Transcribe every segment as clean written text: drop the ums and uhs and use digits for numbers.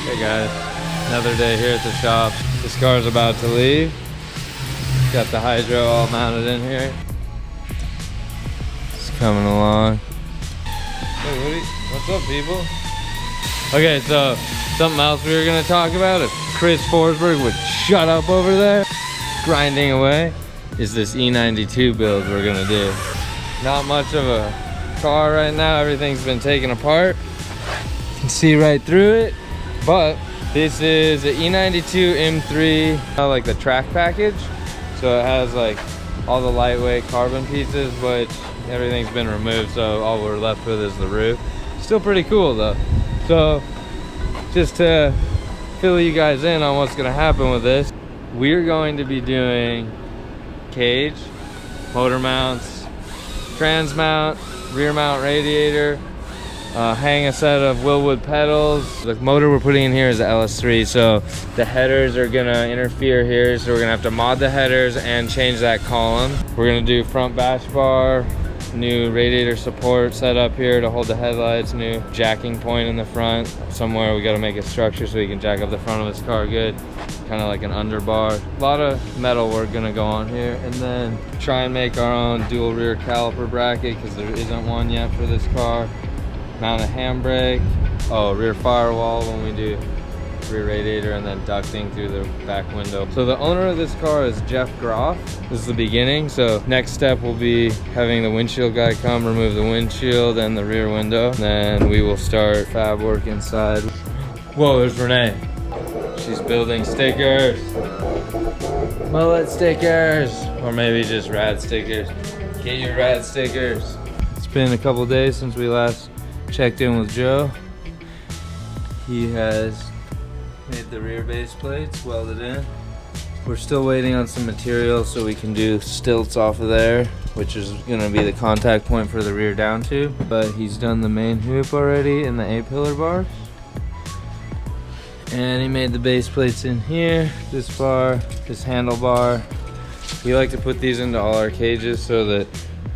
Hey guys, another day here at the shop. This car's about to leave. Got the hydro all mounted in here. It's coming along. Hey, what's up, people? Okay, so something else we were gonna talk about, if Chris Forsberg would shut up over there, grinding away, is this E92 build we're gonna do. Not much of a car right now, everything's been taken apart. You can see right through it, but this is an E92 M3, like the track package. So it has like all the lightweight carbon pieces, but everything's been removed, so all we're left with is the roof. Still pretty cool though. So just to fill you guys in on what's gonna happen with this, we're going to be doing cage, motor mounts, trans mount, rear mount radiator, hang a set of Willwood pedals. The motor we're putting in here is the LS3, so the headers are gonna interfere here, so we're gonna have to mod the headers and change that column. We're gonna do front bash bar, new radiator support set up here to hold the headlights, new jacking point in the front. Somewhere we gotta make a structure so we can jack up the front of this car good, kind of like an underbar. A lot of metal work gonna go on here, and then try and make our own dual rear caliper bracket because there isn't one yet for this car. Mount a handbrake, rear firewall when we do rear radiator, and then ducting through the back window. So the owner of this car is Jef Groff. This is the beginning, so next step will be having the windshield guy come remove the windshield and the rear window. Then we will start fab work inside. Whoa, there's Renee. She's building stickers. Mullet stickers, or maybe just rad stickers. Get your rad stickers. It's been a couple days since we last checked in with Joe. He has made the rear base plates, welded in. We're still waiting on some material so we can do stilts off of there, which is gonna be the contact point for the rear down tube. But he's done the main hoop already and the A-pillar bars. And he made the base plates in here, this bar, this handlebar. We like to put these into all our cages so that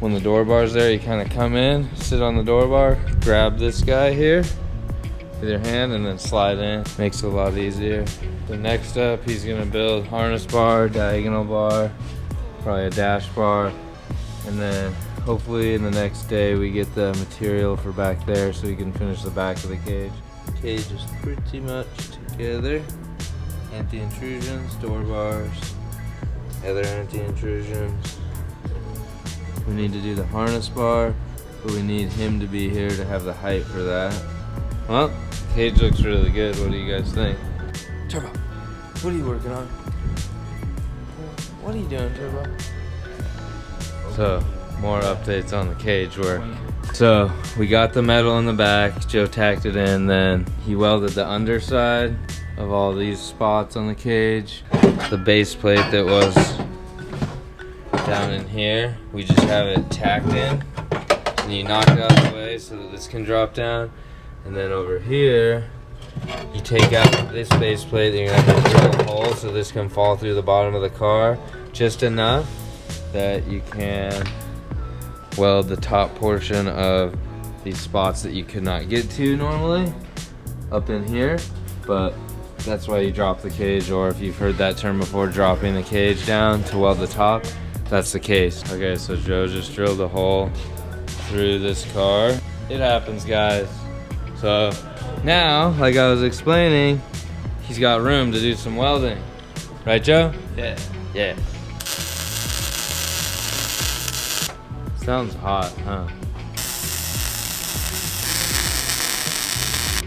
when the door bar's there, you kind of come in, sit on the door bar, grab this guy here with your hand, and then slide in. Makes it a lot easier. The next up, he's gonna build harness bar, diagonal bar, probably a dash bar, and then hopefully in the next day we get the material for back there so we can finish the back of the cage. The cage is pretty much together. Anti-intrusions, door bars, other anti-intrusions. We need to do the harness bar, but we need him to be here to have the height for that. Well, the cage looks really good. What do you guys think? Turbo, what are you working on? What are you doing, Turbo? So, more updates on the cage work. So, we got the metal in the back. Joe tacked it in, then he welded the underside of all these spots on the cage. The base plate that was down in here, we just have it tacked in, and you knock it out of the way so that this can drop down. And then over here, you take out this base plate, and you're gonna have to drill a hole so this can fall through the bottom of the car, just enough that you can weld the top portion of these spots that you could not get to normally up in here. But that's why you drop the cage, or if you've heard that term before, dropping the cage down to weld the top. That's the case. Okay, so Joe just drilled a hole through this car. It happens, guys. So now, like I was explaining, he's got room to do some welding. Right, Joe? Yeah. Yeah. Sounds hot, huh?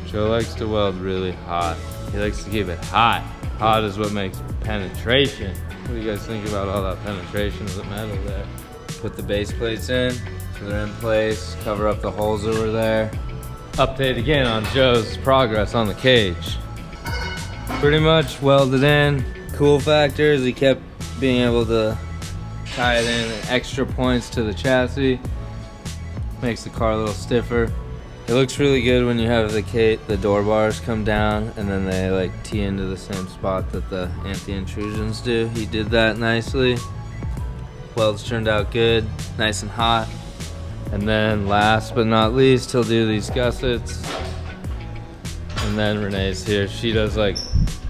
Joe likes to weld really hot. He likes to keep it hot. Hot is what makes penetration. What do you guys think about all that penetration of the metal there? Put the base plates in, so they're in place, cover up the holes over there. Update again on Joe's progress on the cage. Pretty much welded in. Cool factor is he kept being able to tie it in at extra points to the chassis. Makes the car a little stiffer. It looks really good when you have the door bars come down and then they like tee into the same spot that the anti-intrusions do. He did that nicely. Welds turned out good, nice and hot. And then last but not least, he'll do these gussets. And And then Renee's here. She does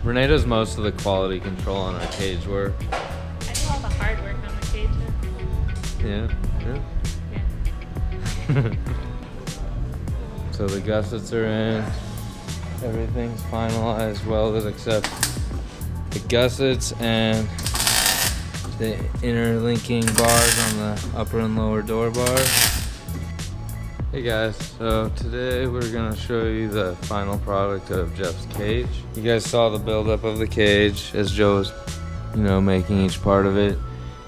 Renee does most of the quality control on our cage work. I do all the hard work on the cage. Yeah. So the gussets are in. Everything's finalized, welded except the gussets and the interlinking bars on the upper and lower door bars. Hey guys, so today we're gonna show you the final product of Jeff's cage. You guys saw the buildup of the cage as Joe was, making each part of it.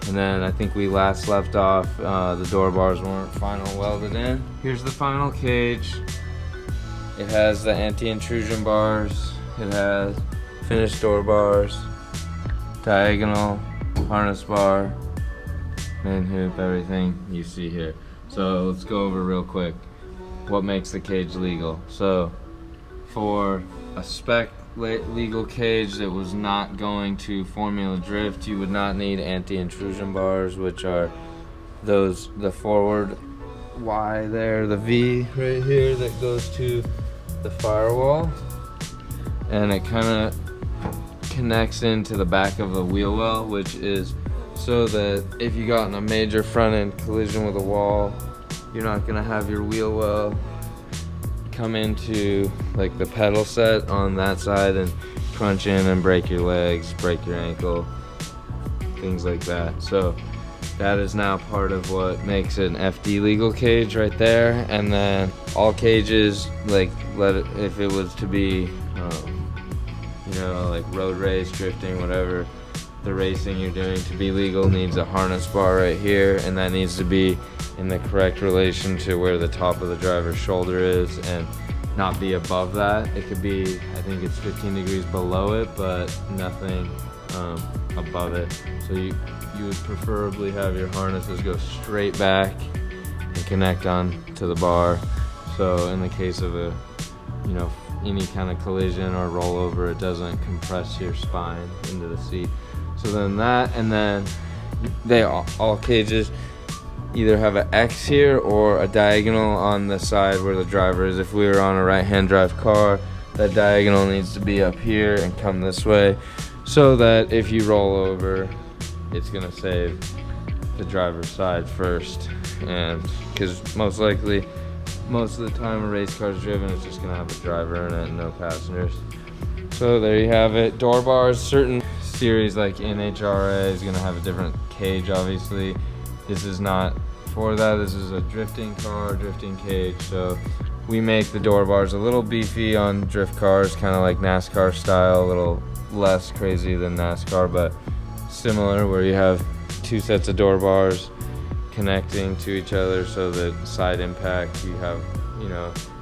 And then I think we last left off, the door bars weren't final welded in. Here's the final cage. It has the anti-intrusion bars. It has finished door bars, diagonal, harness bar, main hoop, everything you see here. So let's go over real quick what makes the cage legal. So for a spec legal cage that was not going to formula drift, you would not need anti-intrusion bars, which are the forward Y there, the V right here that goes to the firewall, and it kind of connects into the back of the wheel well, which is so that if you got in a major front end collision with a wall, you're not gonna have your wheel well come into the pedal set on that side and crunch in and break your legs, break your ankle, things like that. So that is now part of what makes it an FD legal cage right there. And then all cages, if it was to be, road race, drifting, whatever, the racing you're doing to be legal needs a harness bar right here, and that needs to be in the correct relation to where the top of the driver's shoulder is and not be above that. It could be, I think it's 15 degrees below it, but nothing above it. So you would preferably have your harnesses go straight back and connect on to the bar. So in the case of any kind of collision or rollover, it doesn't compress your spine into the seat. So then that, and then all cages either have an X here or a diagonal on the side where the driver is. If we were on a right-hand drive car, that diagonal needs to be up here and come this way, so that if you roll over, it's gonna save the driver's side first. And because most likely, most of the time a race car is driven, it's just gonna have a driver in it and no passengers. So there you have it. Door bars, certain series like NHRA is gonna have a different cage, obviously. This is not for that. This is a drifting car, drifting cage. So we make the door bars a little beefy on drift cars, kind of like NASCAR style, a little less crazy than NASCAR, but similar, where you have two sets of door bars connecting to each other so that side impact, you have,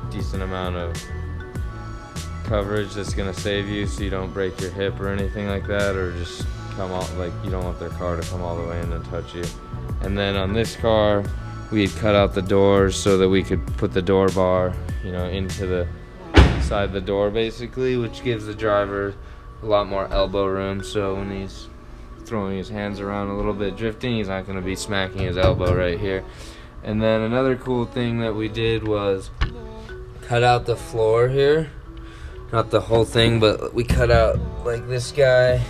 decent amount of coverage that's gonna save you, so you don't break your hip or anything like that, or just come out, you don't want their car to come all the way in and touch you. And then on this car, we had cut out the doors so that we could put the door bar, into the side of the door basically, which gives the driver a lot more elbow room. So when he's throwing his hands around a little bit drifting, he's not gonna be smacking his elbow right here. And then another cool thing that we did was cut out the floor here. Not the whole thing, but we cut out this guy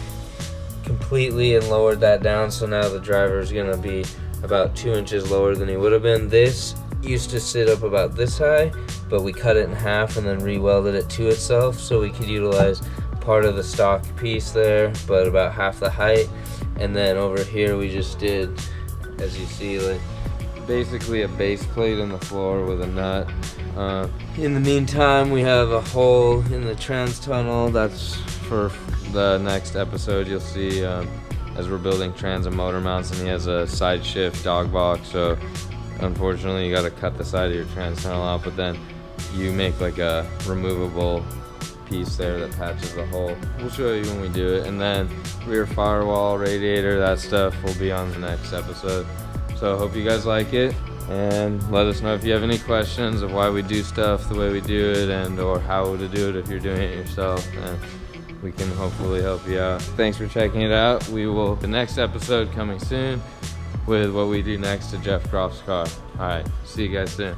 completely and lowered that down, so now the driver is gonna be about 2 inches lower than he would have been. This used to sit up about this high, but we cut it in half and then re-welded it to itself, so we could utilize part of the stock piece there, but about half the height. And then over here we just did, as you see, basically a base plate in the floor with a nut. In the meantime, we have a hole in the trans tunnel. That's for the next episode. You'll see as we're building trans and motor mounts, and he has a side shift dog box. So unfortunately, you got to cut the side of your trans tunnel out, but then you make a removable piece there that patches the hole. We'll show you when we do it. And then rear firewall, radiator, that stuff will be on the next episode. So I hope you guys like it, and let us know if you have any questions of why we do stuff the way we do it, and or how to do it if you're doing it yourself, and we can hopefully help you out. Thanks for checking it out. The next episode coming soon with what we do next to Jef Groff's car. All right, see you guys soon.